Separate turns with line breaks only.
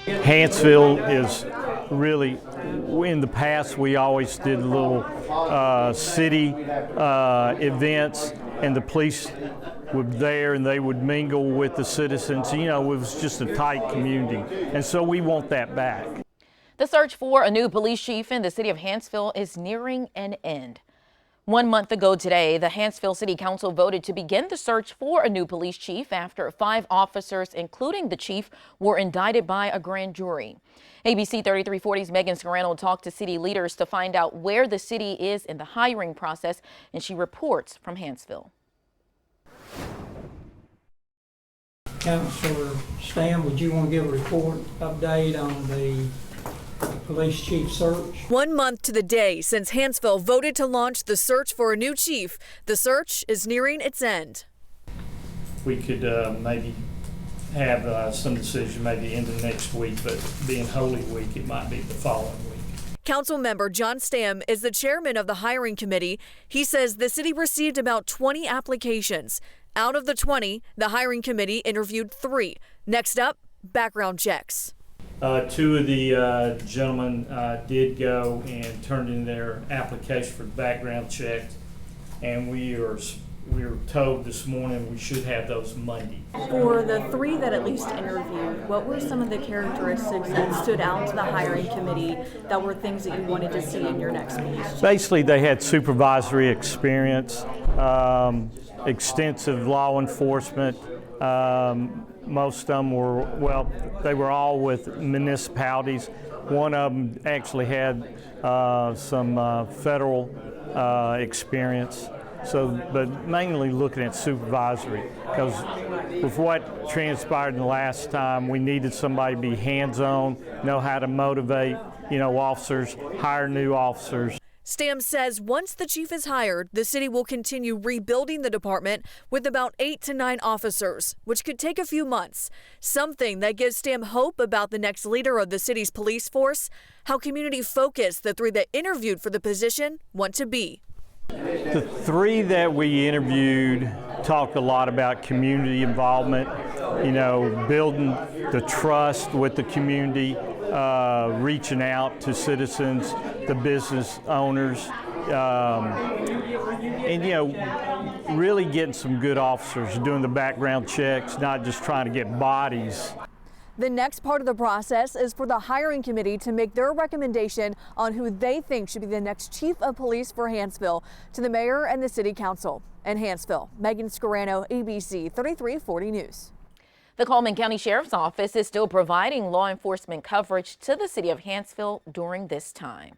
Hanceville is really, in the past we always did little city events, and the police were there and they would mingle with the citizens. You know, it was just a tight community, and so we want that back.
The search for a new police chief in the city of Hanceville is nearing an end. 1 month ago today, the Hanceville City Council voted to begin the search for a new police chief after 5 officers, including the chief, were indicted by a grand jury. ABC 3340's Megan Scarano talked to city leaders to find out where the city is in the hiring process, and she reports from Hanceville.
Councilor Stam, would you want to give a report update on the police chief search?
1 month to the day since Hanceville voted to launch the search for a new chief. The search is nearing its end.
We could maybe have some decision maybe end of next week, but being Holy Week, it might be the following week.
Council member John Stam is the chairman of the hiring committee. He says the city received about 20 applications. Out of the 20, the hiring committee interviewed 3. Next up, background checks.
2 of the gentlemen did go and turned in their application for background checks, and we were told this morning we should have those Monday.
For the 3 that at least interviewed, what were some of the characteristics that stood out to the hiring committee that were things that you wanted to see in your next police chief?
Basically, they had supervisory experience, extensive law enforcement. Most of them were, well, they were all with municipalities. One of them actually had some federal experience. So, but mainly looking at supervisory, because with what transpired in the last time, we needed somebody to be hands-on, know how to motivate, officers, hire new officers.
Stam says once the chief is hired, the city will continue rebuilding the department with about 8 to 9 officers, which could take a few months. Something that gives Stam hope about the next leader of the city's police force, how community focused the 3 that interviewed for the position want to be.
The 3 that we interviewed talked a lot about community involvement, building the trust with the community, reaching out to citizens, the business owners, and really getting some good officers, doing the background checks, not just trying to get bodies.
The next part of the process is for the hiring committee to make their recommendation on who they think should be the next chief of police for Hanceville to the mayor and the city council. In Hanceville, Megan Scarano, ABC 3340 News.
The Coleman County Sheriff's Office is still providing law enforcement coverage to the city of Hanceville during this time.